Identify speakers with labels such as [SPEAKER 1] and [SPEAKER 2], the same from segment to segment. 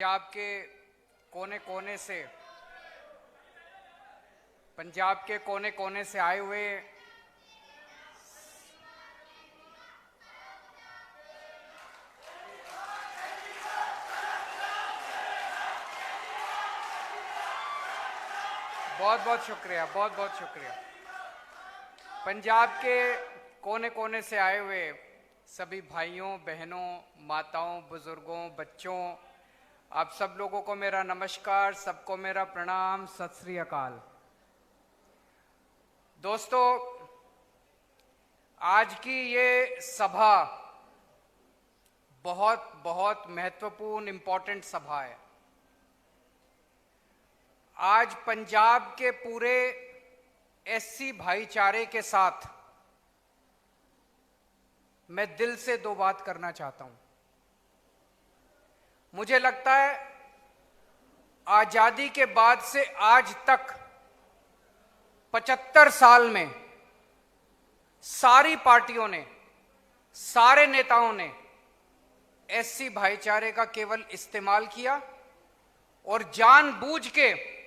[SPEAKER 1] पंजाब के कोने कोने से आए हुए बहुत बहुत शुक्रिया, बहुत बहुत शुक्रिया। पंजाब के कोने कोने से आए हुए सभी भाइयों, बहनों, माताओं, बुजुर्गों, बच्चों, आप सब लोगों को मेरा नमस्कार, सबको मेरा प्रणाम, सत श्री अकाल। दोस्तों, आज की ये सभा बहुत बहुत महत्वपूर्ण, इंपॉर्टेंट सभा है। आज पंजाब के पूरे एससी भाईचारे के साथ मैं दिल से दो बात करना चाहता हूं। मुझे लगता है आजादी के बाद से आज तक 75 साल में सारी पार्टियों ने, सारे नेताओं ने एससी भाईचारे का केवल इस्तेमाल किया और जानबूझ के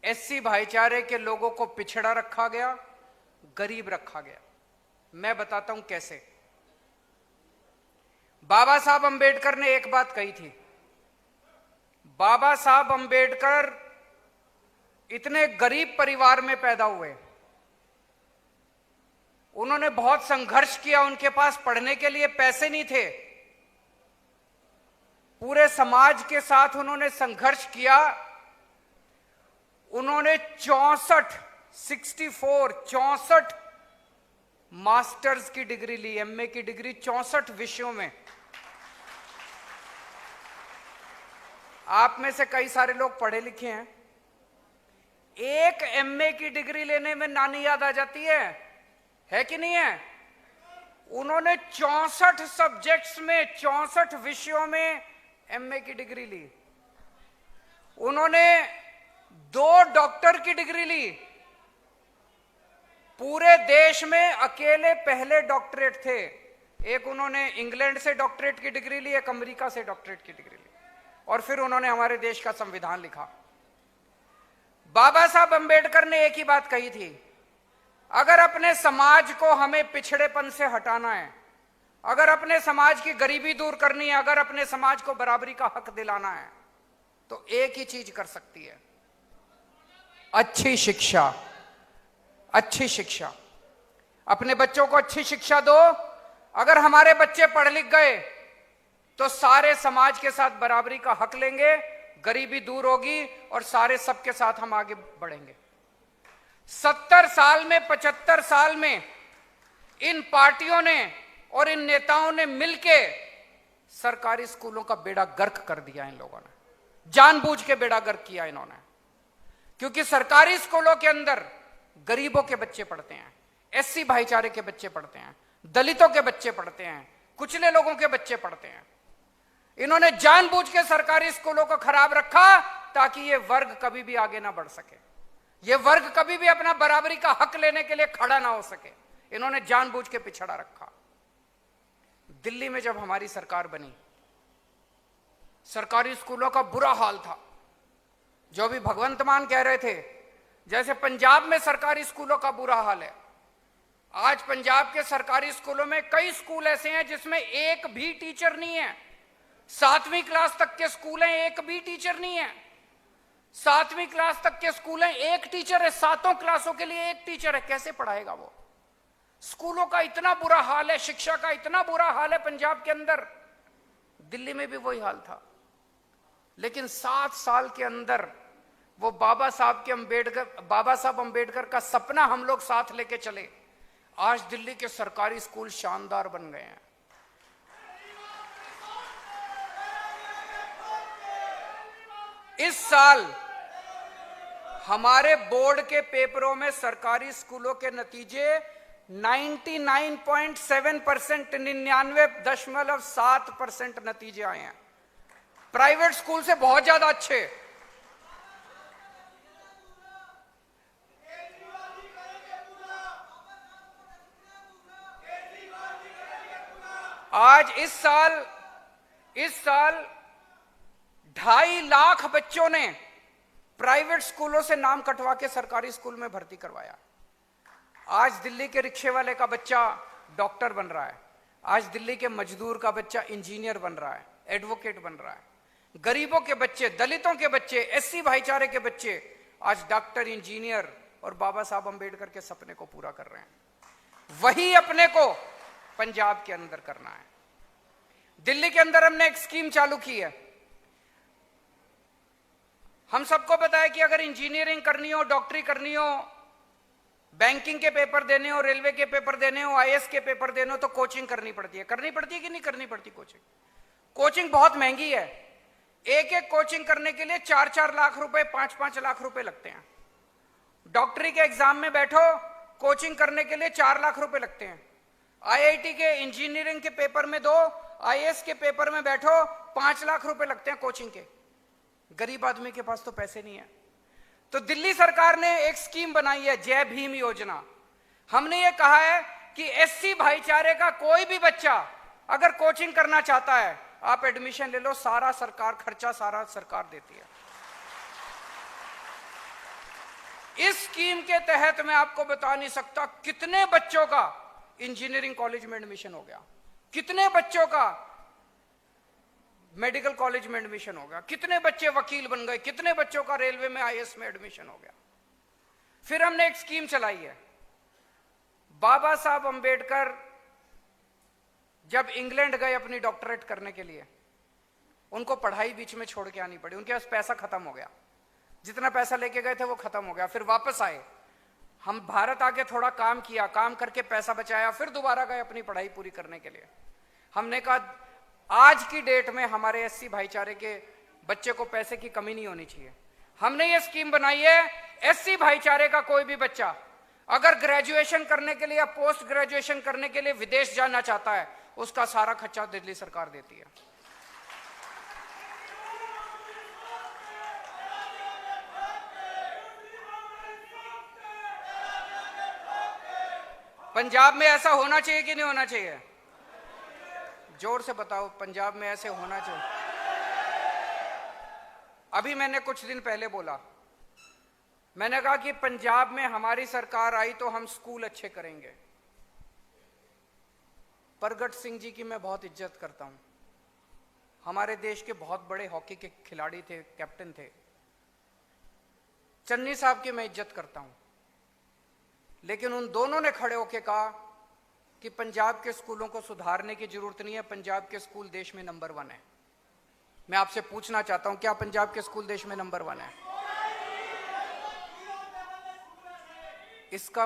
[SPEAKER 1] एससी भाईचारे के लोगों को पिछड़ा रखा गया, गरीब रखा गया। मैं बताता हूं कैसे। बाबा साहब अंबेडकर ने एक बात कही थी। बाबा साहब अंबेडकर इतने गरीब परिवार में पैदा हुए, उन्होंने बहुत संघर्ष किया, उनके पास पढ़ने के लिए पैसे नहीं थे। पूरे समाज के साथ उन्होंने संघर्ष किया। उन्होंने 64 मास्टर्स की डिग्री ली, एमए की डिग्री 64 विषयों में। आप में से कई सारे लोग पढ़े लिखे हैं। एक एमए की डिग्री लेने में नानी याद आ जाती है कि नहीं है? उन्होंने 64 सब्जेक्ट्स में, 64 विषयों में एमए की डिग्री ली। उन्होंने 2 डॉक्टर की डिग्री ली। पूरे देश में अकेले पहले डॉक्टरेट थे। एक उन्होंने इंग्लैंड से डॉक्टरेट की डिग्री ली, एक अमेरिका से डॉक्टरेट की डिग्री ली, और फिर उन्होंने हमारे देश का संविधान लिखा। बाबा साहब अंबेडकर ने एक ही बात कही थी, अगर अपने समाज को हमें पिछड़ेपन से हटाना है, अगर अपने समाज की गरीबी दूर करनी है, अगर अपने समाज को बराबरी का हक दिलाना है, तो एक ही चीज कर सकती है, अच्छी शिक्षा। अच्छी शिक्षा। अपने बच्चों को अच्छी शिक्षा दो। अगर हमारे बच्चे पढ़ लिख गए तो सारे समाज के साथ बराबरी का हक लेंगे, गरीबी दूर होगी और सारे सबके साथ हम आगे बढ़ेंगे। 70 साल में, 75 साल में इन पार्टियों ने और इन नेताओं ने मिलके सरकारी स्कूलों का बेड़ा गर्क कर दिया। इन लोगों ने जानबूझ के बेड़ा गर्क किया इन्होंने, क्योंकि सरकारी स्कूलों के अंदर गरीबों के बच्चे पढ़ते हैं, एससी भाईचारे के बच्चे पढ़ते हैं, दलितों के बच्चे पढ़ते हैं, कुचले लोगों के बच्चे पढ़ते हैं। इन्होंने जानबूझ के सरकारी स्कूलों को खराब रखा ताकि ये वर्ग कभी भी आगे ना बढ़ सके, ये वर्ग कभी भी अपना बराबरी का हक लेने के लिए खड़ा ना हो सके। इन्होंने जानबूझ के पिछड़ा रखा। दिल्ली में जब हमारी सरकार बनी, सरकारी स्कूलों का बुरा हाल था। जो भी भगवंत मान कह रहे थे, जैसे पंजाब में सरकारी स्कूलों का बुरा हाल है, आज पंजाब के सरकारी स्कूलों में कई स्कूल ऐसे हैं जिसमें एक भी टीचर नहीं है। 7वीं क्लास तक के स्कूल हैं, एक भी टीचर नहीं है। 7वीं क्लास तक के स्कूल हैं, एक टीचर है। 7 क्लासों के लिए एक टीचर है, कैसे पढ़ाएगा वो? स्कूलों का इतना बुरा हाल है, शिक्षा का इतना बुरा हाल है पंजाब के अंदर। दिल्ली में भी वही हाल था, लेकिन 7 साल के अंदर वो बाबा साहब अंबेडकर का सपना हम लोग साथ लेके चले। आज दिल्ली के सरकारी स्कूल शानदार बन गए हैं। इस साल हमारे बोर्ड के पेपरों में सरकारी स्कूलों के नतीजे 99.7%, 99.7% नतीजे आए हैं। प्राइवेट स्कूल से बहुत ज्यादा अच्छे। आज इस साल 2.5 लाख बच्चों ने प्राइवेट स्कूलों से नाम कटवा के सरकारी स्कूल में भर्ती करवाया। आज दिल्ली के रिक्शे वाले का बच्चा डॉक्टर बन रहा है, आज दिल्ली के मजदूर का बच्चा इंजीनियर बन रहा है, एडवोकेट बन रहा है। गरीबों के बच्चे, दलितों के बच्चे, एससी भाईचारे के बच्चे आज डॉक्टर, इंजीनियर और बाबा साहब अंबेडकर के सपने को पूरा कर रहे हैं। वही अपने को पंजाब के अंदर करना है। दिल्ली के अंदर हमने एक स्कीम चालू की है। हम सबको पता है कि अगर इंजीनियरिंग करनी हो, डॉक्टरी करनी हो, बैंकिंग के पेपर देने हो, रेलवे के पेपर देने हो, आईएएस के पेपर देने हो, तो कोचिंग करनी पड़ती है। करनी पड़ती है कि नहीं करनी पड़ती? कोचिंग बहुत महंगी है। एक एक कोचिंग करने के लिए 4-4 लाख रुपए, 5-5 लाख रुपए लगते हैं। डॉक्टरी के एग्जाम में बैठो, कोचिंग करने के लिए 4 लाख रुपए लगते हैं। आईआईटी के इंजीनियरिंग के पेपर में दो, आईएएस के पेपर में बैठो, 5 लाख रुपए लगते हैं कोचिंग के। गरीब आदमी के पास तो पैसे नहीं है। तो दिल्ली सरकार ने एक स्कीम बनाई है, जय भीम योजना। हमने ये कहा है कि एससी भाईचारे का कोई भी बच्चा अगर कोचिंग करना चाहता है, आप एडमिशन ले लो, सारा सरकार खर्चा सारा सरकार देती है। इस स्कीम के तहत मैं आपको बता नहीं सकता कितने बच्चों का इंजीनियरिंग कॉलेज में एडमिशन हो गया, कितने बच्चों का मेडिकल कॉलेज में एडमिशन हो गया, कितने बच्चे वकील बन गए, कितने बच्चों का रेलवे में आईएएस में एडमिशन हो गया। फिर हमने एक स्कीम चलाई है। बाबा साहब अंबेडकर जब इंग्लैंड गए अपनी डॉक्टरेट करने के लिए, उनको पढ़ाई बीच में छोड़ के आनी पड़ी। उनके पास पैसा खत्म हो गया, जितना पैसा लेके गए थे वो खत्म हो गया। फिर वापस आए, हम भारत आके थोड़ा काम किया, काम करके पैसा बचाया, फिर दोबारा गए अपनी पढ़ाई पूरी करने के लिए। हमने कहा आज की डेट में हमारे एससी भाईचारे के बच्चे को पैसे की कमी नहीं होनी चाहिए। हमने ये स्कीम बनाई है, एससी भाईचारे का कोई भी बच्चा अगर ग्रेजुएशन करने के लिए या पोस्ट ग्रेजुएशन करने के लिए विदेश जाना चाहता है, उसका सारा खर्चा दिल्ली सरकार देती है। पंजाब में ऐसा होना चाहिए कि नहीं होना चाहिए? जोर से बताओ, पंजाब में ऐसे होना चाहिए? अभी मैंने कुछ दिन पहले बोला, मैंने कहा कि पंजाब में हमारी सरकार आई तो हम स्कूल अच्छे करेंगे। प्रगट सिंह जी की मैं बहुत इज्जत करता हूं, हमारे देश के बहुत बड़े हॉकी के खिलाड़ी थे, कैप्टन थे। चन्नी साहब की मैं इज्जत करता हूं, लेकिन उन दोनों ने खड़े होकर कहा कि पंजाब के स्कूलों को सुधारने की जरूरत नहीं है, पंजाब के स्कूल देश में नंबर 1 है। मैं आपसे पूछना चाहता हूं, क्या पंजाब के स्कूल देश में नंबर 1 है? इसका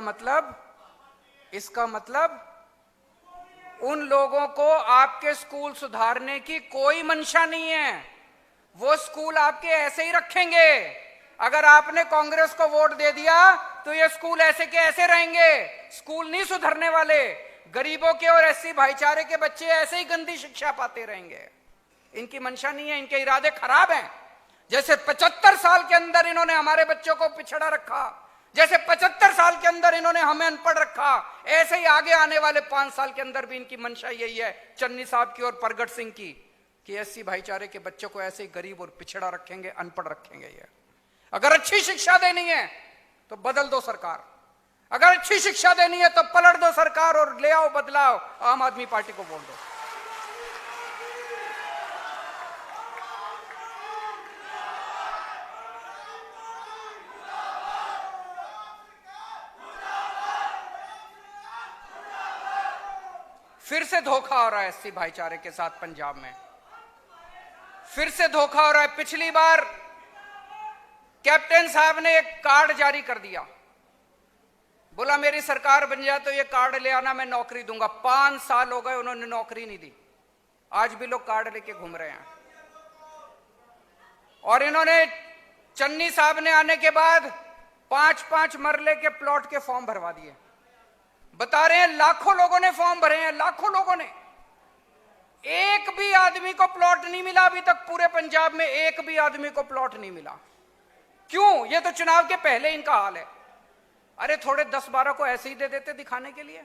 [SPEAKER 1] मतलब उन लोगों को आपके स्कूल सुधारने की कोई मंशा नहीं है। वो स्कूल आपके ऐसे ही रखेंगे। अगर आपने कांग्रेस को वोट दे दिया तो ये स्कूल ऐसे के ऐसे रहेंगे, स्कूल नहीं सुधरने वाले। गरीबों के और एससी भाईचारे के बच्चे ऐसे ही गंदी शिक्षा पाते रहेंगे। इनकी मंशा नहीं है, इनके इरादे खराब हैं। जैसे 75 साल के अंदर इन्होंने हमारे बच्चों को पिछड़ा रखा, जैसे 75 साल के अंदर इन्होंने हमें अनपढ़ रखा, ऐसे ही आगे आने वाले 5 साल के अंदर भी इनकी मंशा यही है, चन्नी साहब की और प्रगट सिंह की, कि एससी भाईचारे के बच्चों को ऐसे ही गरीब और पिछड़ा रखेंगे, अनपढ़ रखेंगे। ये अगर अच्छी शिक्षा देनी है तो बदल दो सरकार, अगर अच्छी शिक्षा देनी है तो पलट दो सरकार और ले आओ बदलाव, आम आदमी पार्टी को वोट दो। फिर से धोखा हो रहा है एससी भाईचारे के साथ पंजाब में, फिर से धोखा हो रहा है। पिछली बार कैप्टन साहब ने एक कार्ड जारी कर दिया, बोला मेरी सरकार बन जाए तो ये कार्ड ले आना, मैं नौकरी दूंगा। 5 साल हो गए, उन्होंने नौकरी नहीं दी। आज भी लोग कार्ड लेके घूम रहे हैं। और इन्होंने, चन्नी साहब ने आने के बाद 5-5 मरले के प्लॉट के फॉर्म भरवा दिए। बता रहे हैं लाखों लोगों ने फॉर्म भरे हैं, लाखों लोगों ने। एक भी आदमी को प्लॉट नहीं मिला अभी तक, पूरे पंजाब में एक भी आदमी को प्लॉट नहीं मिला। क्यों? ये तो चुनाव के पहले इनका हाल है। अरे थोड़े 10-12 को ऐसे ही दे देते दिखाने के लिए।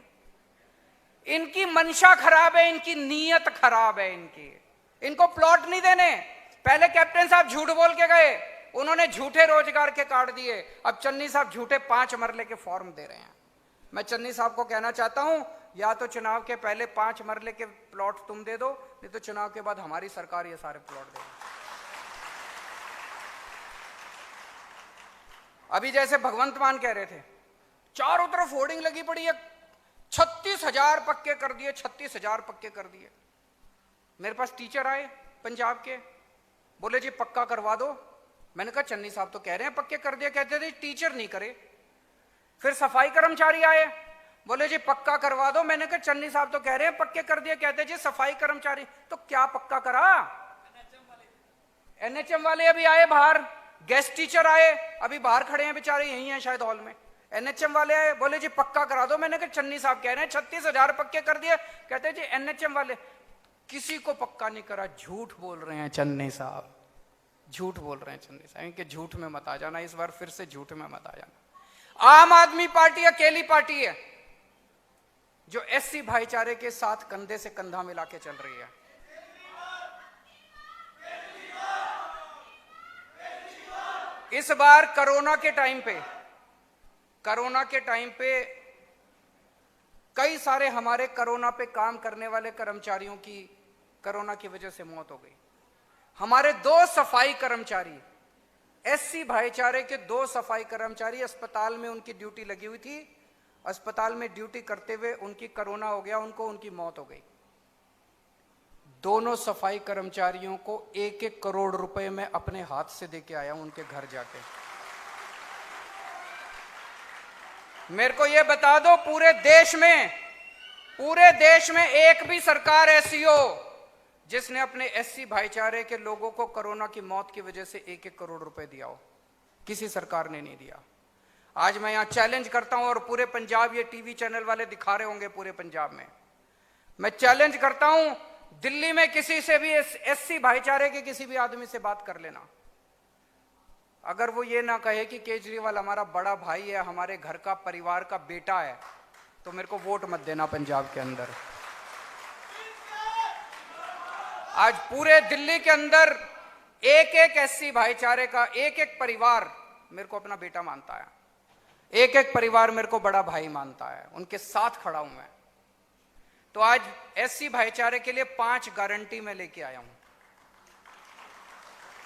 [SPEAKER 1] इनकी मंशा खराब है, इनकी नीयत खराब है इनकी। इनको प्लॉट नहीं देने। पहले कैप्टन साहब झूठ बोल के गए, उन्होंने झूठे रोजगार के कार्ड दिए, अब चन्नी साहब झूठे 5 मरले के फॉर्म दे रहे हैं। मैं चन्नी साहब को कहना चाहता हूं, या तो चुनाव के पहले 5 मरले के प्लॉट तुम दे दो, नहीं तो चुनाव के बाद हमारी सरकार ये सारे प्लॉट देगी। अभी जैसे भगवंत मान कह रहे थे, चारों तरफ होर्डिंग लगी पड़ी है, 36,000 पक्के कर दिए, 36,000 पक्के कर दिए। मेरे पास टीचर आए पंजाब के, बोले जी पक्का करवा दो। मैंने कहा चन्नी साहब तो कह रहे हैं पक्के कर दिए, कहते थे टीचर नहीं करे। फिर सफाई कर्मचारी आए, बोले जी पक्का करवा दो। मैंने कहा चन्नी साहब तो कह रहे हैं पक्के कर दिए, कहते जी सफाई कर्मचारी। तो क्या पक्का करा? एनएचएम वाले अभी आए बाहर, गेस्ट टीचर आए अभी बाहर खड़े हैं बेचारे, यही हैं शायद हॉल में। एनएचएम वाले आए, बोले जी पक्का करा दो। मैंने कहा चन्नी साहब कह रहे हैं 36,000 पक्के कर दिए, कहते जी एनएचएम वाले। किसी को पक्का नहीं करा। झूठ बोल रहे हैं चन्नी साहब, झूठ बोल रहे हैं चन्नी साहब। इनके झूठ में मत आ जाना, इस बार फिर से झूठ में मत आ जाना। आम आदमी पार्टी अकेली पार्टी है जो एससी भाईचारे के साथ कंधे से कंधा मिला के चल रही है। इस बार कोरोना के टाइम पे कई सारे हमारे कोरोना पे काम करने वाले कर्मचारियों की कोरोना की वजह से मौत हो गई। हमारे 2 सफाई कर्मचारी, एससी भाईचारे के 2 सफाई कर्मचारी, अस्पताल में उनकी ड्यूटी लगी हुई थी, अस्पताल में ड्यूटी करते हुए उनकी कोरोना हो गया, उनकी मौत हो गई। दोनों सफाई कर्मचारियों को 1-1 करोड़ रुपए में अपने हाथ से देके आया हूं उनके घर जाके। मेरे को यह बता दो, पूरे देश में एक भी सरकार ऐसी हो जिसने अपने एससी भाईचारे के लोगों को कोरोना की मौत की वजह से 1-1 करोड़ रुपए दिया हो? किसी सरकार ने नहीं दिया। आज मैं यहां चैलेंज करता हूं, और पूरे पंजाब, ये टीवी चैनल वाले दिखा रहे होंगे पूरे पंजाब में, मैं चैलेंज करता हूं, दिल्ली में किसी से भी एससी भाईचारे के किसी भी आदमी से बात कर लेना, अगर वो ये ना कहे कि केजरीवाल हमारा बड़ा भाई है, हमारे घर का परिवार का बेटा है, तो मेरे को वोट मत देना पंजाब के अंदर। आज पूरे दिल्ली के अंदर एक-एक एससी भाईचारे का एक-एक परिवार मेरे को अपना बेटा मानता है, एक-एक परिवार मेरे को बड़ा भाई मानता है, उनके साथ खड़ा हूं मैं। तो आज एससी भाईचारे के लिए 5 गारंटी मैं लेके आया हूं।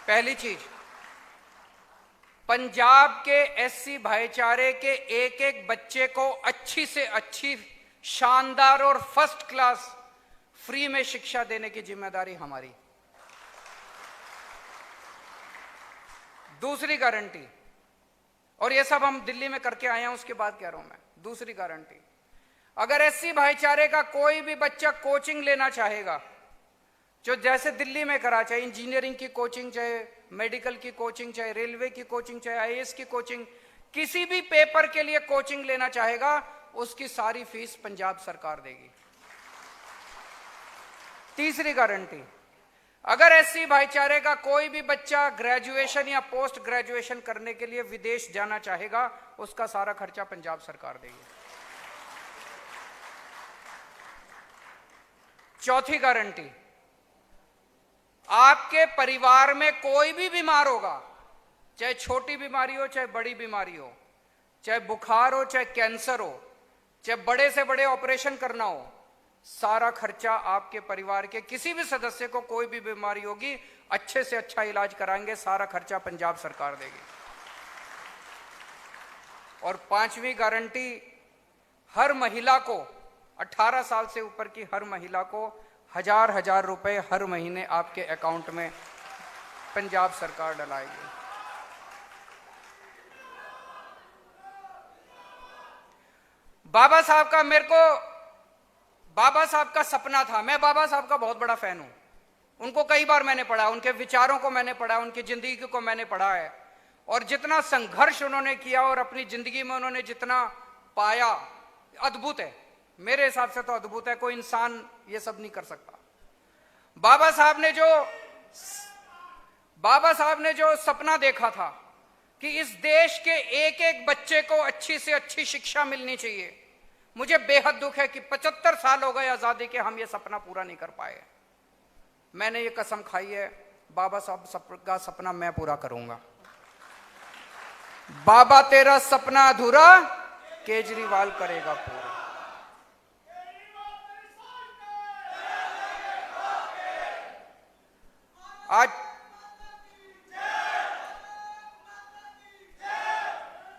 [SPEAKER 1] पहली चीज, पंजाब के एससी भाईचारे के एक-एक बच्चे को अच्छी से अच्छी, शानदार और फर्स्ट क्लास फ्री में शिक्षा देने की जिम्मेदारी हमारी। दूसरी गारंटी, और ये सब हम दिल्ली में करके आए हैं, उसके बाद कह रहा हूं मैं, दूसरी गारंटी, अगर एससी भाईचारे का कोई भी बच्चा कोचिंग लेना चाहेगा, जो जैसे दिल्ली में करा, चाहे इंजीनियरिंग की कोचिंग, चाहे मेडिकल की कोचिंग, चाहे रेलवे की कोचिंग, चाहे आईएएस की कोचिंग, किसी भी पेपर के लिए कोचिंग लेना चाहेगा, उसकी सारी फीस पंजाब सरकार देगी। तीसरी गारंटी, अगर एससी भाईचारे का कोई भी बच्चा ग्रेजुएशन या पोस्ट ग्रेजुएशन करने के लिए विदेश जाना चाहेगा, उसका सारा खर्चा पंजाब सरकार देगी। चौथी गारंटी, आपके परिवार में कोई भी बीमार होगा, चाहे छोटी बीमारी हो चाहे बड़ी बीमारी हो, चाहे बुखार हो चाहे कैंसर हो, चाहे बड़े से बड़े ऑपरेशन करना हो, सारा खर्चा आपके परिवार के किसी भी सदस्य को कोई भी बीमारी होगी, अच्छे से अच्छा इलाज कराएंगे, सारा खर्चा पंजाब सरकार देगी। और 5वीं गारंटी, हर महिला को, 18 साल से ऊपर की हर महिला को 1000 रुपए हर महीने आपके अकाउंट में पंजाब सरकार डलाएगी। बाबा साहब का सपना था, मैं बाबा साहब का बहुत बड़ा फैन हूं, उनको कई बार मैंने पढ़ा, उनके विचारों को मैंने पढ़ा, उनकी जिंदगी को मैंने पढ़ा है, और जितना संघर्ष उन्होंने किया और अपनी जिंदगी में उन्होंने जितना पाया, अद्भुत है। मेरे हिसाब से तो अद्भुत है, कोई इंसान ये सब नहीं कर सकता। बाबा साहब ने जो सपना देखा था कि इस देश के एक एक बच्चे को अच्छी से अच्छी शिक्षा मिलनी चाहिए, मुझे बेहद दुख है कि 75 साल हो गए आजादी के, हम ये सपना पूरा नहीं कर पाए। मैंने ये कसम खाई है, बाबा साहब का सपना मैं पूरा करूंगा। बाबा तेरा सपना अधूरा, केजरीवाल करेगा पूरा। आज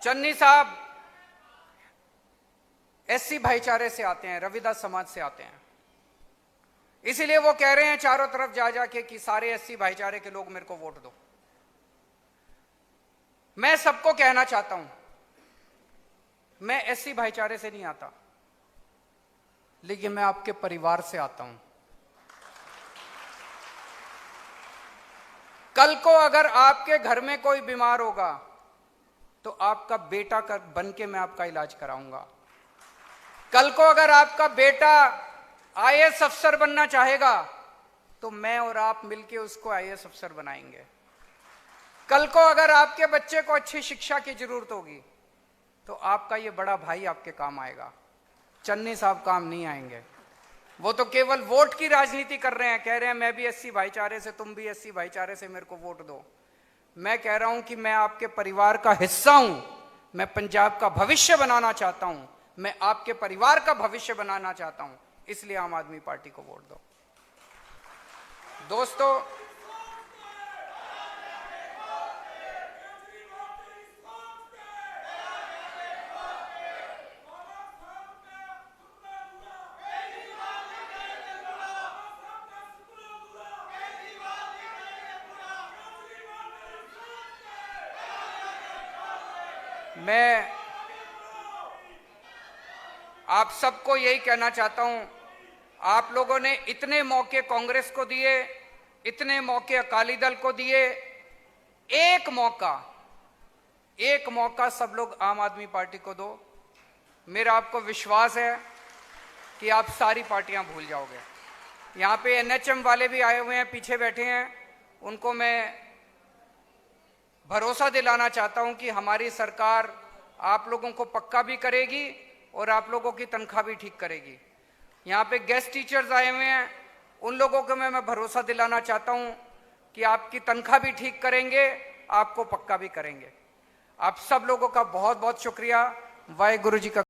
[SPEAKER 1] चन्नी साहब एससी भाईचारे से आते हैं, रविदास समाज से आते हैं, इसीलिए वो कह रहे हैं चारों तरफ जा जाके कि सारे एससी भाईचारे के लोग मेरे को वोट दो। मैं सबको कहना चाहता हूं, मैं एससी भाईचारे से नहीं आता, लेकिन मैं आपके परिवार से आता हूं। कल को अगर आपके घर में कोई बीमार होगा तो आपका बेटा बन के मैं आपका इलाज कराऊंगा। कल को अगर आपका बेटा आईएएस अफसर बनना चाहेगा तो मैं और आप मिलके उसको आईएएस अफसर बनाएंगे। कल को अगर आपके बच्चे को अच्छी शिक्षा की जरूरत होगी तो आपका ये बड़ा भाई आपके काम आएगा, चन्नी साहब काम नहीं आएंगे। वो तो केवल वोट की राजनीति कर रहे हैं, कह रहे हैं मैं भी एससी भाईचारे से, तुम भी एससी भाईचारे से, मेरे को वोट दो। मैं कह रहा हूं कि मैं आपके परिवार का हिस्सा हूं, मैं पंजाब का भविष्य बनाना चाहता हूं, मैं आपके परिवार का भविष्य बनाना चाहता हूं, इसलिए आम आदमी पार्टी को वोट दो। दोस्तों, मैं आप सबको यही कहना चाहता हूं, आप लोगों ने इतने मौके कांग्रेस को दिए, इतने मौके अकाली दल को दिए, एक मौका सब लोग आम आदमी पार्टी को दो। मेरा आपको विश्वास है कि आप सारी पार्टियां भूल जाओगे। यहां पे एनएचएम वाले भी आए हुए हैं, पीछे बैठे हैं, उनको मैं भरोसा दिलाना चाहता हूं कि हमारी सरकार आप लोगों को पक्का भी करेगी और आप लोगों की तनख्वाह भी ठीक करेगी। यहाँ पे गेस्ट टीचर्स आए हुए हैं, उन लोगों को मैं भरोसा दिलाना चाहता हूं कि आपकी तनख्वाह भी ठीक करेंगे, आपको पक्का भी करेंगे। आप सब लोगों का बहुत बहुत शुक्रिया। वाहेगुरु जी का